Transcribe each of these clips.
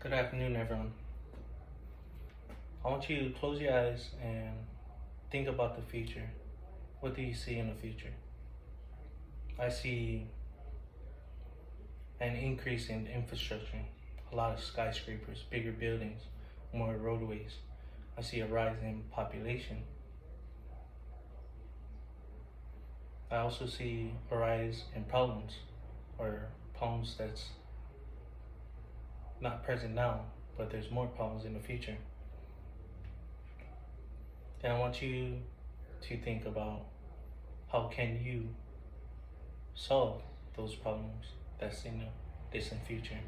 Good afternoon, everyone. I want you to close your eyes and think about the future. What do you see in the future? I see an increase in infrastructure, a lot of skyscrapers, bigger buildings, more roadways. I see a rise in population. I also see a rise in problems, or problems that's not present now, but there's more problems in the future. Then I want you to think about how can you solve those problems that's in the distant future.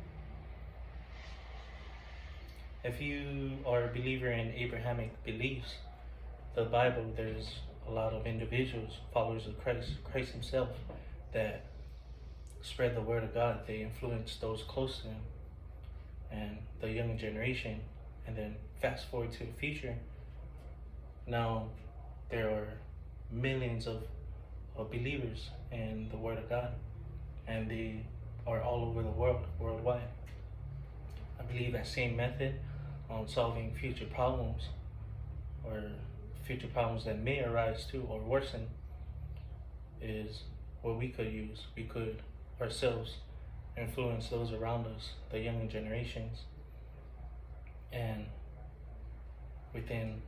If you are a believer in Abrahamic beliefs, the Bible, there's a lot of individuals, followers of Christ himself, that spread the word of God. They influence those close to him and the younger generation. And then fast forward to the future, now there are millions of believers in the word of God, and they are all over the world, worldwide. I believe that same method on solving future problems, or future problems that may arise too or worsen, is what we could use. We could ourselves influence those around us, the younger generations, and within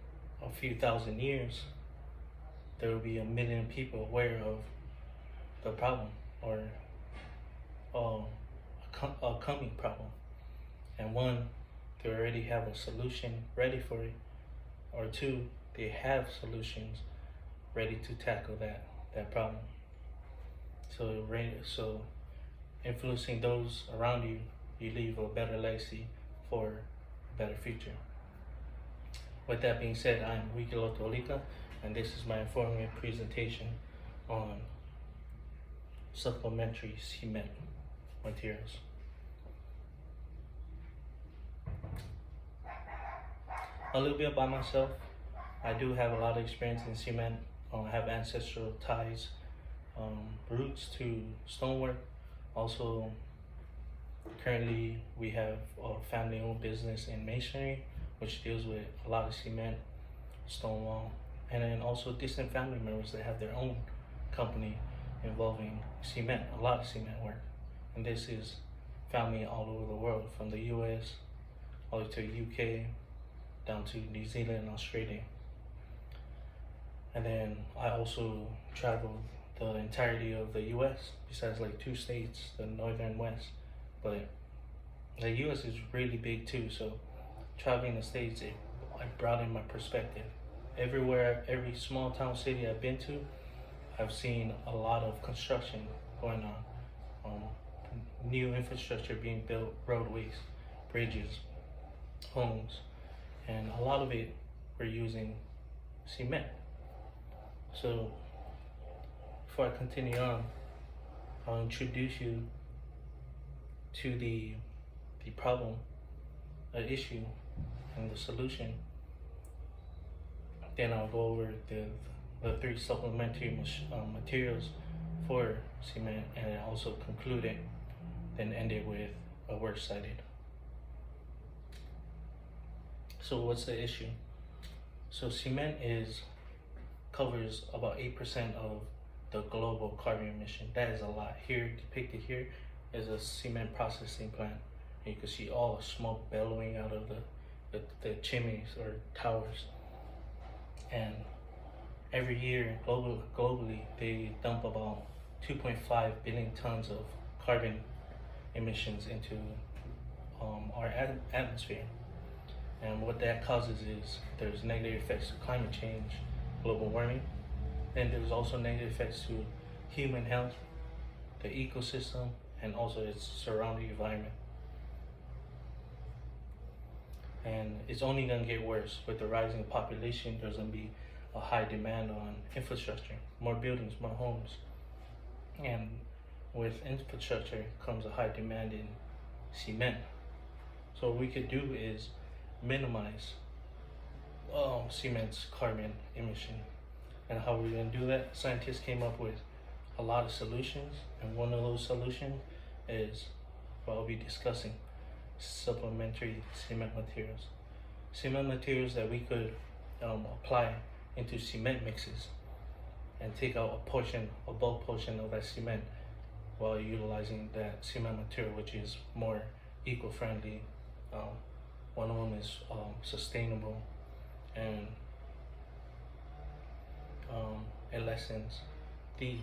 a few thousand years there will be 1 million people aware of the problem, or a coming problem. And one, they already have a solution ready for it, or two, they have solutions ready to tackle that problem. So influencing those around you, you leave a better legacy for a better future. With that being said, I'm Holika, and this is my informative presentation on supplementary cement materials. A little bit about myself. I do have a lot of experience in cement. I have ancestral ties, roots to stonework. Also, currently we have a family-owned business in masonry, which deals with a lot of cement, stone wall, and then also distant family members that have their own company involving cement, a lot of cement work. And this is family all over the world, from the US all the way to UK, down to New Zealand and Australia. And then I also traveled the entirety of the US, besides like 2 states, the northern west. But the US is really big too, so traveling the states, it broadened my perspective. Everywhere, every small town city I've been to, I've seen a lot of construction going on, new infrastructure being built, roadways, bridges, homes, and a lot of it we're using cement. So before I continue on, I'll introduce you to the problem, the issue, and the solution. Then I'll go over the 3 supplementary materials for cement, and then also conclude it, then end it with a works cited. So what's the issue? So cement covers about 8% of the global carbon emission. That is a lot. Here, depicted here, is a cement processing plant. And you can see all the smoke bellowing out of the chimneys or towers. And every year, globally, they dump about 2.5 billion tons of carbon emissions into our atmosphere. And what that causes is there's negative effects to climate change, global warming, and there's also negative effects to human health, the ecosystem, and also its surrounding environment. And it's only going to get worse. With the rising population, there's going to be a high demand on infrastructure, more buildings, more homes. And with infrastructure comes a high demand in cement. So what we could do is minimize cement's carbon emission. And how we're going to do that? Scientists came up with a lot of solutions, and one of those solutions is what I'll be discussing: supplementary cement materials. Cement materials that we could apply into cement mixes and take out a bulk portion of that cement while utilizing that cement material, which is more eco-friendly. One of them is sustainable, and it lessens the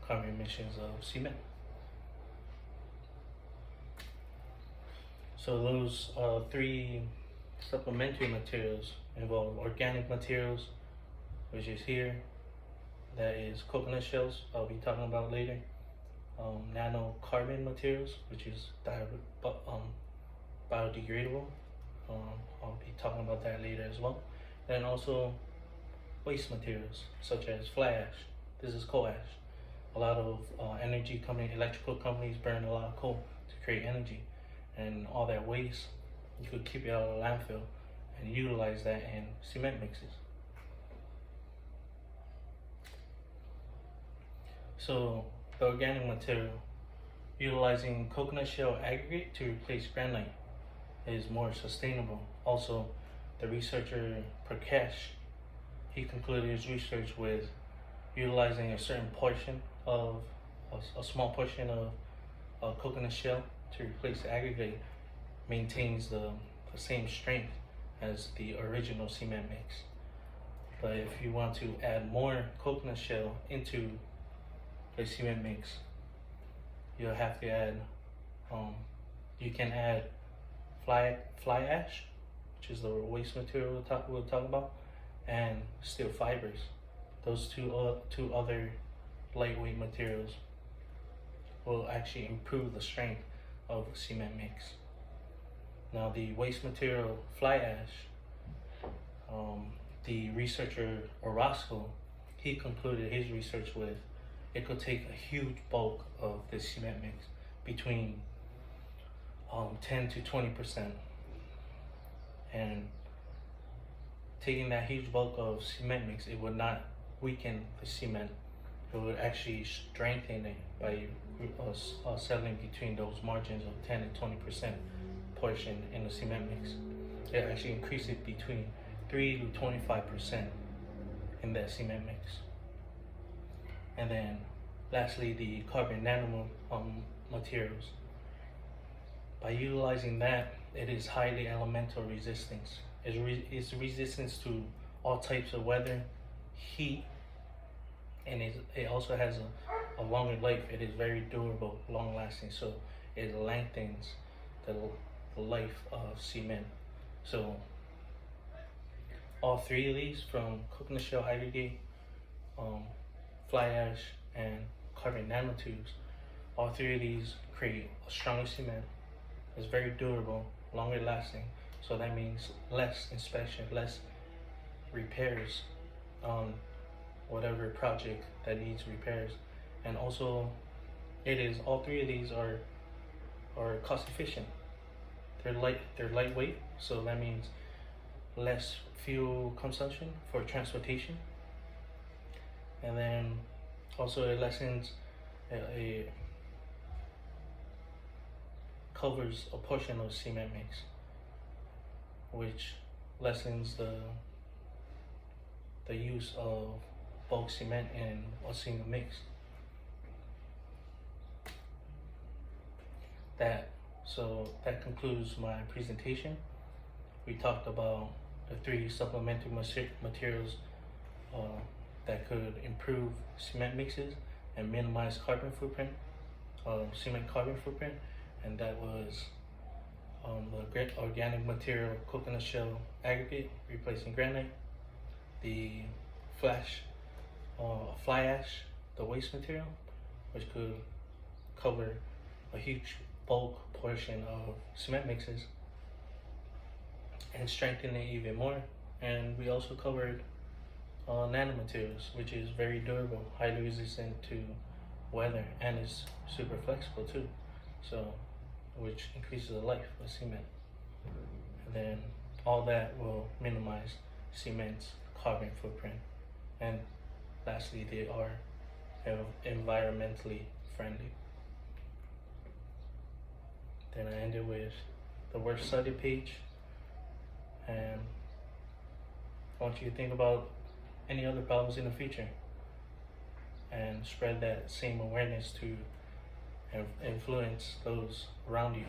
carbon emissions of cement. So those three supplementary materials involve organic materials, which is here. That is coconut shells, I'll be talking about later. Nanocarbon materials, which is biodegradable. I'll be talking about that later as well. And also waste materials such as fly ash. This is coal ash. A lot of electrical companies burn a lot of coal to create energy, and all that waste, you could keep it out of the landfill and utilize that in cement mixes. So the organic material, utilizing coconut shell aggregate to replace granite, is more sustainable. Also, the researcher Prakash, he concluded his research with utilizing a certain portion of a small portion of coconut shell to replace the aggregate, maintains the same strength as the original cement mix. But if you want to add more coconut shell into the cement mix, you'll have to add, you can add fly ash, which is the waste material we'll talk about, and steel fibers. Those two other lightweight materials will actually improve the strength of the cement mix. Now the waste material fly ash, the researcher Orozco, he concluded his research with it could take a huge bulk of the cement mix, between 10 to 20%, and taking that huge bulk of cement mix, it would not weaken the cement. It would actually strengthen it by settling between those margins of 10 and 20% portion in the cement mix. It actually increases it between 3 to 25% in that cement mix. And then lastly, the carbon nano materials. By utilizing that, it is highly elemental resistance. It's resistance to all types of weather, heat, and it also has a longer life. It is very durable, long lasting, so it lengthens the life of cement. So all three of these, from coconut shell aggregate, fly ash, and carbon nanotubes, all three of these create a stronger cement. It's very durable, longer lasting, so that means less inspection, less repairs on whatever project that needs repairs. And also, all three of these are cost efficient. They're lightweight, so that means less fuel consumption for transportation. And then also it lessens, it covers a portion of cement mix, which lessens the use of bulk cement in a single mix. So that concludes my presentation. We talked about the three supplementary materials that could improve cement mixes and minimize carbon footprint, cement carbon footprint, and that was the organic material coconut shell aggregate replacing granite, the fly ash, the waste material, which could cover a huge bulk portion of cement mixes and strengthen it even more. And we also covered nanomaterials, which is very durable, highly resistant to weather, and is super flexible too, so which increases the life of cement. And then all that will minimize cement's carbon footprint. And lastly, they are environmentally friendly. Then I ended with the worst study page, and I want you to think about any other problems in the future and spread that same awareness to influence those around you,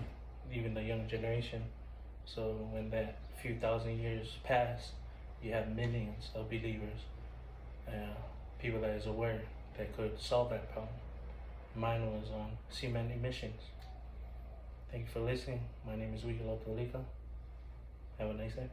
even the young generation. So when that few thousand years pass, you have millions of believers, people that is aware that could solve that problem. Mine was on cement emissions. Thank you for listening. My name is Holika. Have a nice day.